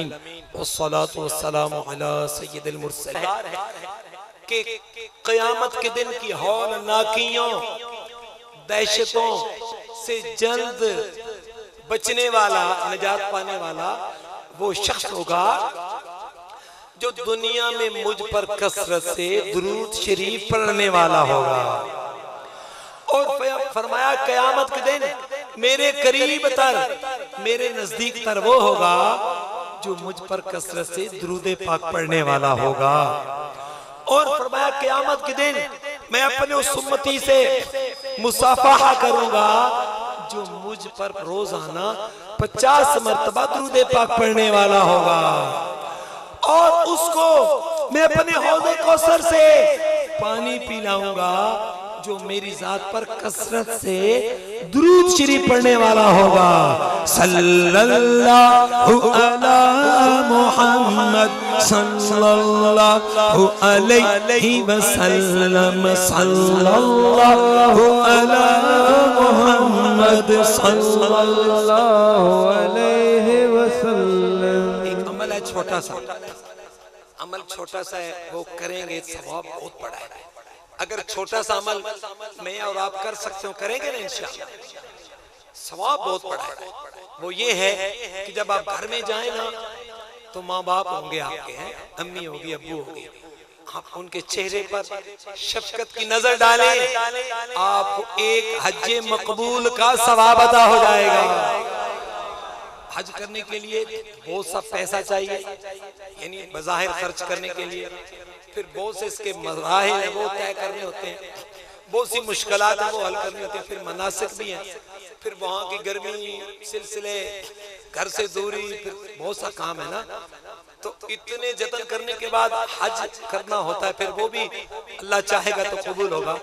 आलमीन वस्सलातु वस्सलामु अला सय्यिदिल मुरसलीन के क़यामत के दिन की हौलनाकियों दहशतों से जल्द बचने वाला, निजात पाने वाला वो शख्स होगा जो दुनिया में मुझ पर कसरत से दुरूद शरीफ पढ़ने वाला होगा। और फरमाया क़यामत के दिन मेरे करीब तर, मेरे नजदीक तर वो होगा जो मुझ पर कसरत से दुरूद पाक पढ़ने वाला होगा। और फरमाया क़यामत के दिन मैं अपने उस उम्मती से मुसाफहा करूंगा जो मुझ पर रोजाना 50 मरतबा दुरूद पाक पढ़ने वाला होगा। और उसको मैं अपने हौज़े कौसर से पानी पिलाऊंगा जो मेरी जात पर कसरत से दुरूद शरीफ पढ़ने वाला होगा। सल्लल्लाहु अला मुहम्मद सल्लल्लाहु अलैहि वसल्लम, सल्लल्लाहु अला मुहम्मद सल्लल्लाहु अलैहि वसल्लम। एक अमल है छोटा सा, अमल छोटा सा है, वो करेंगे सवाब बहुत बड़ा है। अगर छोटा सा अमल मैं और आप कर सकते हो, करेंगे ना इंशाअल्लाह, सवाब बहुत बड़ा है। वो ये है कि जब आप घर में जाए ना तो माँ बाप होंगे आपके, हैं अम्मी होगी, अब्बू होगी, आप उनके चेहरे पर शफकत की नजर डालें, आपको एक हज्जे मकबूल का सवाब अता हो जाएगा। हज करने के लिए बहुत सा पैसा चाहिए, यानी बज़ाहिर खर्च करने के लिए, फिर बहुत से इसके मज़ाहिर है वो तय करने होते हैं, बहुत सी मुश्किलात है वो हल करनी होती है, फिर मनासिक भी हैं, फिर वहाँ की गर्मी, सिलसिले, घर से दूरी, फिर बहुत सा काम है ना। तो इतने जतन करने के बाद हज करना होता है, फिर वो भी अल्लाह चाहेगा तो कबूल होगा।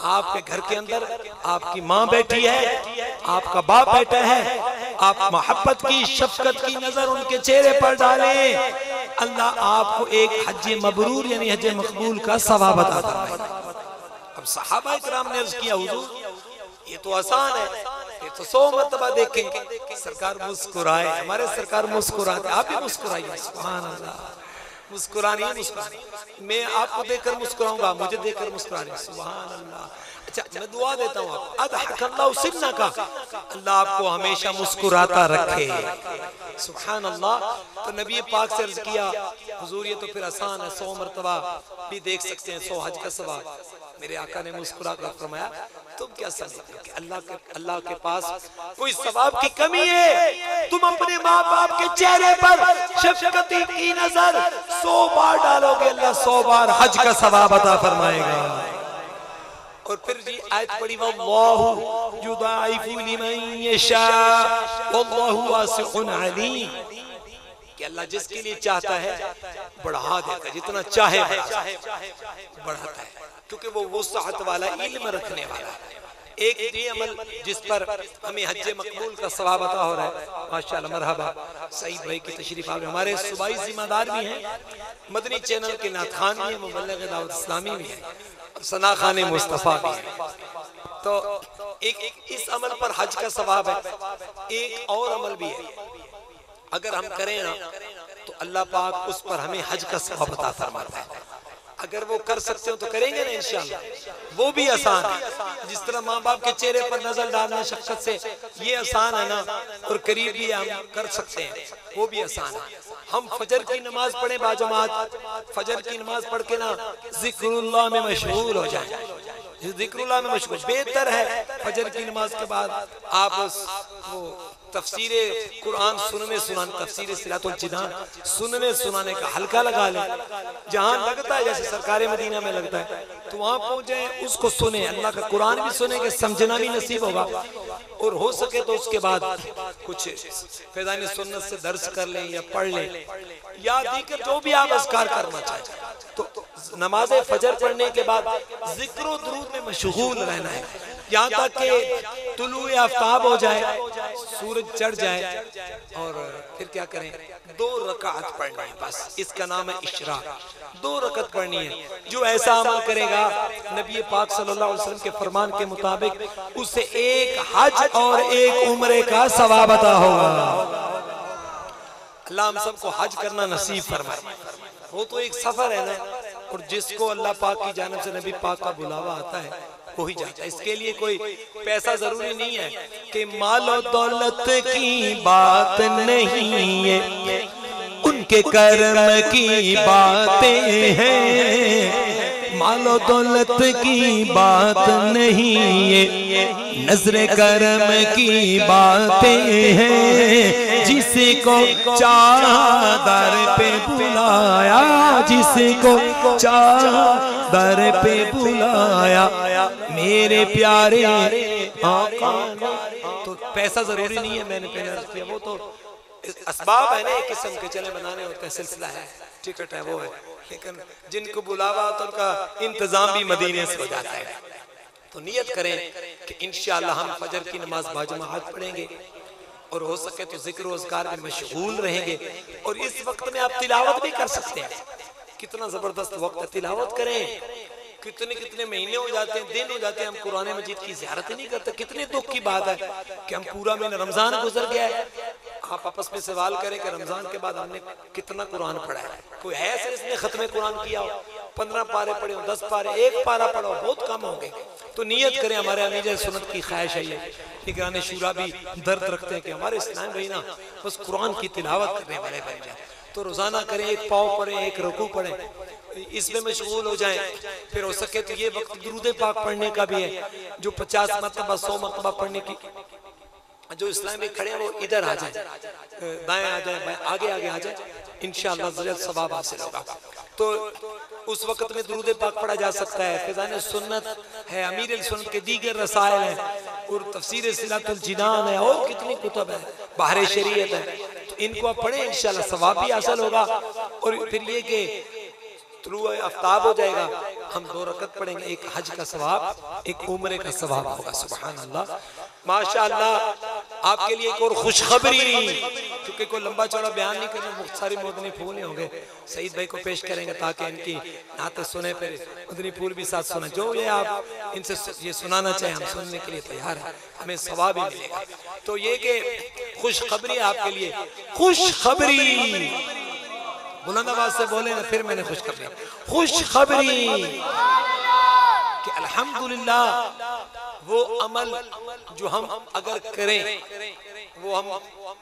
आपके घर के अंदर आपकी माँ बैठी है, आपका बाप बैठा है, आप मोहब्बत की, शफकत की नजर उनके चेहरे पर डालें, अल्लाह आपको एक हज्जे मबरूर यानी हज्जे मकबूल का सवाब अता फरमाए। अब सहाबा इकराम ने अर्ज किया, हुजूर ये तो आसान है, ये तो 100 मरतबा देखेंगे। सरकार मुस्कुराए, हमारे सरकार मुस्कुराते, आप भी मुस्कुराइए, सुभान अल्लाह। मुस्कुरानी, मैं आपको देखकर मुस्कुराऊंगा, मुझे देखकर मुस्कुरानी, सुभान अल्लाह। अच्छा, मैं दुआ देता हूँ आपको, अदहकल्लाहु सिन्ना का, अल्लाह आपको हमेशा मुस्कुराता रखे, सुभान अल्लाह। तो नबी पाक से अर्ज किया, हुजूर ये तो फिर आसान है, 100 मरतबा भी देख सकते हैं, 100 हज का सवाब। मेरे आका ने मुस्कुरा कर फरमाया, तुम क्या समझते हो कि अल्लाह के पास कोई सवाब की कमी है? तुम अपने माँ बाप के चेहरे पर शफकती की नजर 100 बार डालोगे, अल्लाह 100 बार हज का सवाब अता फरमाएगा। और फिर जी आयत पढ़ी, वल्लाहु युदाइफु लिमन यशा वल्लाहु वासिउन अलीम, कि अल्लाह जिसके लिए चाहता है बढ़ा देता है, जितना चाहे बढ़ाता है, क्योंकि वो वुसअत वाला, इल्म रखने वाला है। एक ये अमल जिस पर हमें हज्जे मकबूल का सवाब अता हो रहा है, माशाअल्लाह, मरहबा, सईद भाई की तशरीफ आप, हमारे सूबाई जिम्मेदार भी हैं, मदनी चैनल के नाथखान भी हैं, मुबल्लिग दावत इस्लामी भी हैं, सना खाने मुस्तफ़ा भी हैं। तो एक इस अमल पर हज का सवाब है। एक और अमल भी है, अगर हम करें ना तो अल्लाह पाक उस पर हमें हज का सवाब अता फरमाता है। अगर वो कर सकते हो तो करेंगे ना इंशाअल्लाह, वो भी आसान है। जिस तरह माँ बाप के चेहरे पर नजर डालना शफकत से, ये आसान है ना, और करीब भी हम कर सकते हैं, वो भी आसान है। हम फजर की नमाज पढ़े बाजमात, फजर की नमाज पढ़ के ना जिक्रुल्लाह में मशगूल हो जाए, जिक्रुल्लाह में मशगूल बेहतर है। फजर की नमाज के बाद आप वो तफसीरे कुरान सुनने सुनाने, तफसीरे सिरातुल जिनान सुनने सुनाने का हल्का लगा लें, जहाँ लगता है जैसे सरकारे मदीना में लगता है, तो वहाँ पहुँचे, उसको सुने, अल्लाह का कुरान भी सुनेंगे, समझना भी नसीब होगा। और हो सके तो उसके बाद कुछ फैज़ान सुन्नत से दर्स कर लें या पढ़ लें, या दीकर जो भी आप अज़कार करना चाहें। तो नमाज फजर पढ़ने के बाद जिक्र और दुरूद में मशगूल रहना है, यहाँ तक कि तुलूए आफ्ताब हो जाए, सूरज चढ़ जाए, और फिर क्या करें, 2 रकात पढ़ना है बस, इसका नाम है इशराक। 2 रकात पढ़नी है। जो ऐसा अमल करेगा नबी पाक सल्लल्लाहु अलैहि वसल्लम के फरमान के मुताबिक, उससे 1 हज और 1 उम्रे का सवाब अता होगा। अल्लाह हम सबको हज करना नसीब फरमाए। वो तो एक सफर है ना, और जिसको अल्लाह पाक की जानिब से नबी पाक का बुलावा आता है वही जाता है। इसके लिए कोई पैसा जरूरी नहीं है कि मालो दौलत की बात नहीं है, उनके कर्म की बातें हैं। मालो दौलत की बात नहीं है, नजरे कर्म की बातें हैं। जिसको चादर पे बुलाया, जिसको चादर पे बुलाया मेरे प्यारे आका। तो पैसा जरूरी नहीं है, मैंने पहले किया, वो तो असबाब है ना एक किस्म के, चले बनाने होते हैं, सिलसिला है, टिकट है, वो है। लेकिन जिनको बुलावा तो उनका इंतजाम भी मदीने से हो जाता है। तो नियत करें कि इंशाअल्लाह हम फजर की नमाज बाजुमात पढ़ेंगे और हो सके तो जिक्र रोजगार में मशगूल रहेंगे। और इस वक्त में आप तिलावत भी कर सकते हैं। कितना जबरदस्त वक्त है, तिलावत करें। कितने कितने महीने हो जाते हैं, दिन हो जाते हैं, हम कुरान मजीद की ज़ियारत ही नहीं करते। कितने दुख की बात है कि हम पूरा महीना, रमजान गुजर गया है, आप आपस में सवाल करें कि रमजान के बाद हमने कितना कुरान पढ़ा है। कोई है ऐसे इसने खत्म कुरान किया हो, 15 पारे पढ़े हो, 10 पारे, 1 पारा पढ़ो, बहुत कम होंगे। तो नियत करें, हमारे अमीर सुन्नत की ख्वाहिश है ये, निगरान शूरा भी दर्द रखते हैं कि हमारे इस्लाम भाई ना बस कुरान की तिलावत करने वाले बन जाए। तो रोजाना करें, 1 पाव पढ़ें, 1 रुकू पढ़ें, इसमें मशगूल हो जाएं। फिर हो सके तो ये वक्त दुरूद पाक पढ़ने का भी है, जो 50 मरतबा 100 मरतबा पढ़ने की। जो इस्लाम में खड़े हैं वो इधर आ जाए, दाएं आ जाए, आगे आगे आ जाए, इंशाअल्लाह ज़रूर सवाब हासिल होगा। तो उस वक्त में दुरूद पाक पढ़ा जा सकता है। फ़िज़ान सुन्नत है, अमीर सुन्नत के दीगर रसायल हैं, और तफसीर सिलातुल जिनान है, और कितनी कुतुब है, बहर शरीयत है। तो इनको आप पढ़ें, इंशाअल्लाह सवाब भी हासिल होगा। और फिर ये कि तुलुए आफ्ताब हो जाएगा, हम 2 रकत पढ़ेंगे, एक हज का सवाब, एक उम्रे का सवाब होगा। सुभान अल्लाह, माशाअल्लाह। आपके लिए एक और खुशखबरी, क्योंकि कोई लंबा चौड़ा बयान नहीं करना, मुख्तसारी मदनी फूल नहीं होंगे, सईद भाई को पेश करेंगे ताकि इनकी नात सुने, फिर मदनी फूल भी साथ सुने। जो ये आप इनसे ये सुनाना चाहें, हम सुनने के लिए तैयार हैं, हमें सवाब ही मिलेगा। तो ये कि खुशखबरी आपके लिए, खुशखबरी बुलंद आवाज से बोले ना, फिर मैंने खुशखबरी कि अल्हम्दुलिल्लाह वो अमल जो हम अगर करें वो हम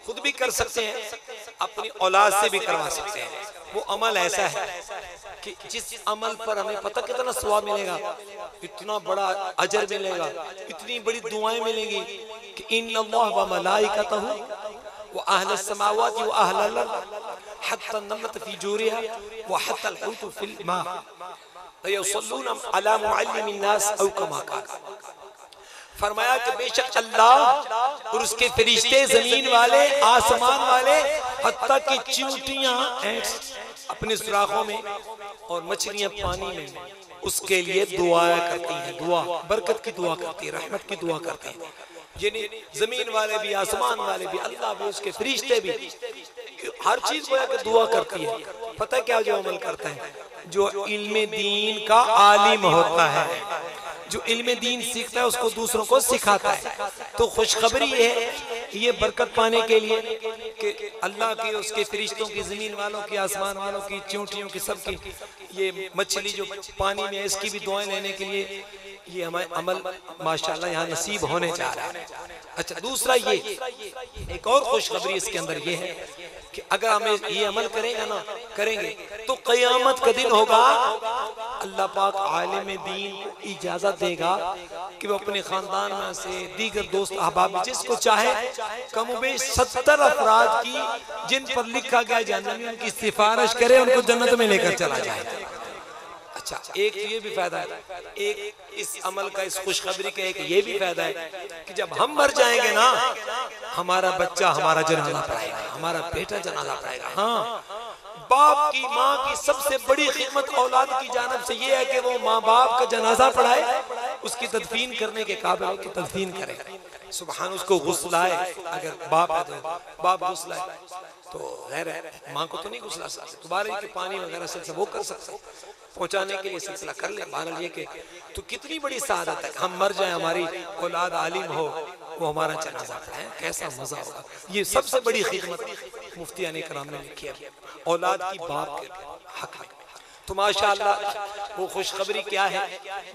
खुद भी कर सकते हैं, अपनी औलाद से भी करवा सकते हैं। वो अमल ऐसा है कि जिस अमल पर हमें पता कितना सवाब मिलेगा, इतना बड़ा अजर मिलेगा, इतनी बड़ी दुआएं मिलेंगी कि इन्नल्लाह व मलाइकतहू व अहलस समावाति व अहलल अर्द हत्ता नमत फी जूरिहा व हत्ता अलहुत फिल मा युसल्लूना अला मुअल्लिमिन नास औ कमा कान। फरमाया कि बेशक अल्लाह और उसके फरिश्ते, जमीन वाले, आसमान वाले, हत्ता की चींटियां अपने सुराखों में और मछलियां पानी में उसके लिए दुआ करती हैं, दुआ बरकत की दुआ करती है, रहमत की दुआ करती है। यानी जमीन वाले भी, आसमान वाले भी, अल्लाह भी, उसके फरिश्ते भी, हर चीज को दुआ करती है। पता क्या जो अमल करता है, जो इल्मे दीन का आलिम होता है, जो इल्मे दीन सीखता है उसको दूसरों को सिखाता है। तो खुशखबरी ये है, ये बरकत पाने के लिए कि अल्लाह की, उसके फरिश्तों की, जमीन वालों की, आसमान वालों की, चींटियों की, सबकी, ये मछली जो पानी में है इसकी भी दुआएं लेने के लिए ये हमारे अमल माशाअल्लाह यहाँ नसीब होने जा रहा है। अच्छा, दूसरा ये एक और खुशखबरी इसके अंदर ये है कि अगर हमें ये अमल करेंगे तो क़यामत का दिन होगा, अल्लाह पाक आलिम दीन को इजाजत देगा कि वो अपने खानदान में से दीगर दोस्त अहबाब जिसको चाहे, कमोबेश 70 अफराद की जिन पर लिखा गया जन्नत में, उनकी सिफारिश करे, उनको जन्नत में लेकर चला जाए। अच्छा, एक ये भी फायदा है, एक इस अमल का, इस खुशखबरी का एक ये भी फायदा है कि जब हम मर जाएंगे ना, हमारा बच्चा हमारा जनाजा पढ़ाएगा, हमारा बेटा जनाजा पढ़ाएगा। हाँ, बाप की, माँ की सबसे बड़ी खिदमत औलाद की जानिब से ये है कि वो माँ बाप का जनाजा पढ़ाए, उसकी तदफीन करने के काबिल हो कि तदफीन करे। सुबहान, उसको गुस्लाए, अगर बाप है तो बाप गुस्लाए, तो गैर है, माँ को तो नहीं गुस्ला सकते, दोबारा के पानी वगैरह से वो कर सकते, पहुंचाने के लिए सिलसिला कर ले। बहरहाल ये कि तो कितनी बड़ी सादत है, हम मर जाए, हमारी औलाद आलिम हो, वो हमारा जनाजा पढ़ाए, कैसा मजा होगा। ये सबसे बड़ी खिदमत मुफ्ती यानी कराम ने लिखी है, औलाद की बाप के हक में। तो माशाअल्लाह वो खुशखबरी क्या है?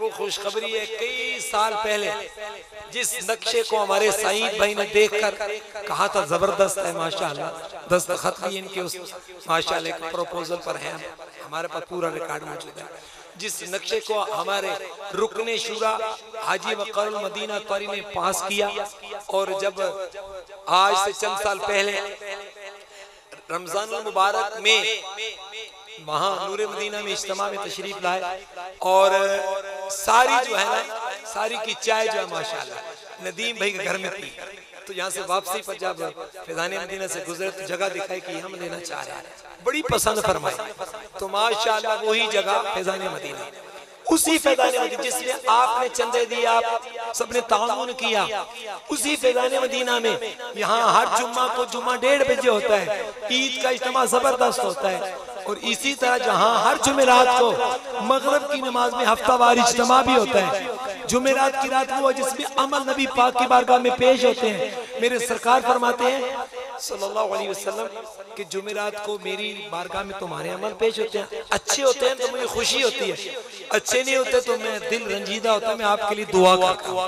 वो खुशखबरी है कई साल पहले जिस नक्शे को हमारे सईद भाई ने देखकर कहा था जबरदस्त है माशाअल्लाह, दस्तखत भी इनके उस माशाअल्लाह एक प्रपोजल पर है, हमारे पास पूरा रिकॉर्ड मौजूद है। जिस नक्शे को हमारे रुकने शुरा हाजी वक़ारुल मदीना तौरी ने पास किया, और जब आज से चंद साल पहले रमजानुल मुबारक में वहाँ नूरे मदीना में इज्तिमा में तशरीफ लाए, और सारी जो है ना सारी की चाय जो है माशाअल्लाह नदीम भाई के घर में थी। तो यहाँ से वापसी पर जब फैज़ाने मदीना से गुजरे तो जगह दिखाई कि हम लेना चाह रहे हैं, बड़ी पसंद फरमाई। तो माशाअल्लाह वही जगह फैज़ाने मदीना, उसी फैज़ाने मदीना जिसमें आपने चंदे दिए, आप सबने ताउन किया, उसी फैज़ाने मदीना में यहाँ हर जुम्मा को जुम्मा 1:30 बजे होता है, ईद का इज्तिमा जबरदस्त होता है। और इसी तरह जहाँ हर जुमेरात को मगरिब की नमाज में हफ्तावार इज्तिमा भी होता है। जुमेरात की रात वो जिसमें अमल नबी पाक की बारगाह में पेश होते हैं। मेरे सरकार फरमाते हैं सल्लल्लाहु अलैहि वसल्लम कि जुमेरात को मेरी बारगाह में तुम्हारे अमल पेश होते हैं, अच्छे होते हैं तो मुझे खुशी होती है, अच्छे नहीं होते तो मैं दिल रंजीदा होता है, मैं आपके लिए दुआ करता हूँ।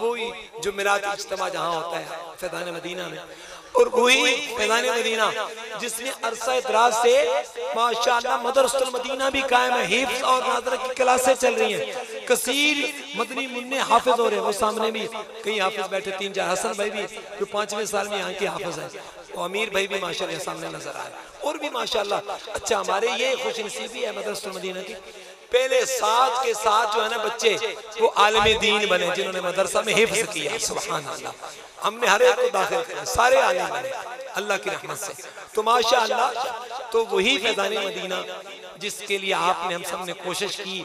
वही जुमेरात इज्तिमा जहाँ होता है फैज़ाने मदीना में, और वही फैज़ाने मदीना जिसमें अरसा दराज से माशाअल्लाह मदरसतुल मदीना भी कायम है, हिफ्ज़ और नाज़रा की क्लासें चल रही हैं, कसीर मदनी मुन्ने हाफिज हो रहे हैं। वो सामने भी कई हाफिज बैठे, 3-4, हसन भाई भी जो 5वें साल में यहाँ के हाफिज है, तो अमीर भाई भी माशाअल्लाह सामने नजर आए, और भी माशाअल्लाह। अच्छा, हमारे ये खुशनसीबी है मदरसतुल मदीना की, पहले साथ के साथ जो है ना बच्चे वो आलिम दीन बने जिन्होंने मदरसा में हिफ्ज़ किया। सुभान अल्लाह, हमने हर एक को दाखिल किया, सारे आलिम बने अल्लाह की रहमत से। तो माशाअल्लाह, तो वही फैज़ाने मदीना जिसके लिए आपने हम सब ने कोशिश की,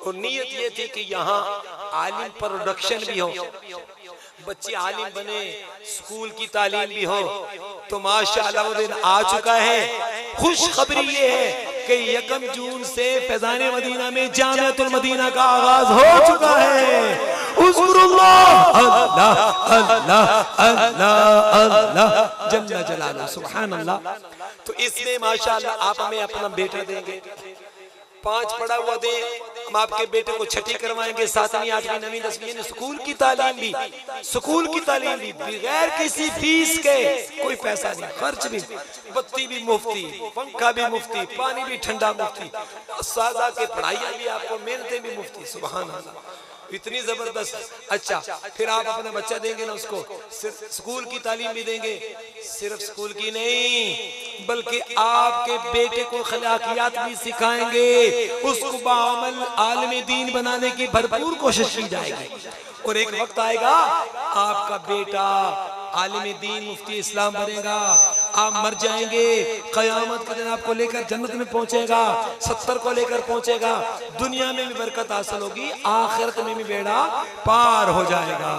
और नीयत ये थी कि यहाँ आलिम प्रोडक्शन भी हो, बच्चे आलिम बने, स्कूल की तालीम भी हो। तो माशाअल्लाह वो दिन आ चुका है। खुशखबरी ये है कि 1 जून से फैज़ाने मदीना में जामिअतुल मदीना का आगाज हो चुका है। उज़्कुरुल्लाह, अल्लाह अल्लाह अल्लाह अल्लाह जल्ल जलालुहु, सुभान अल्लाह। तो इसमें माशाअल्लाह आप हमें अपना बेटा देंगे, 5 पढ़ा हुआ दे, हम आपके बेटे को छठी करवाएंगे, 7वीं 8वीं 9वीं 10वीं स्कूल की तालीम भी, स्कूल की तालीम भी बगैर किसी फीस के, कोई पैसा नहीं, खर्च भी, बत्ती भी मुफ्ती, पंखा भी मुफ्ती, पानी भी ठंडा मुफ्ती, सादा के पढ़ाइयाँ भी आपको, मेहनतें भी मुफ्ती। सुभान अल्लाह, इतनी जबरदस्त। अच्छा, फिर आप अपना बच्चा देंगे ना, उसको सिर्फ स्कूल की तालीम भी देंगे, सिर्फ स्कूल की नहीं बल्कि आपके बेटे को अखलाकियात भी सिखाएंगे, उसको बाअमल आलिम दीन बनाने की भरपूर कोशिश की जाएगी। और एक वक्त आएगा आपका बेटा आलिम दीन मुफ्ती इस्लाम बनेगा, आप मर जाएंगे, क़यामत के दिन आपको लेकर जन्नत में पहुंचेगा, 70 को लेकर पहुंचेगा, दुनिया में भी बरकत हासिल होगी, आखिरत में भी बेड़ा पार हो जाएगा।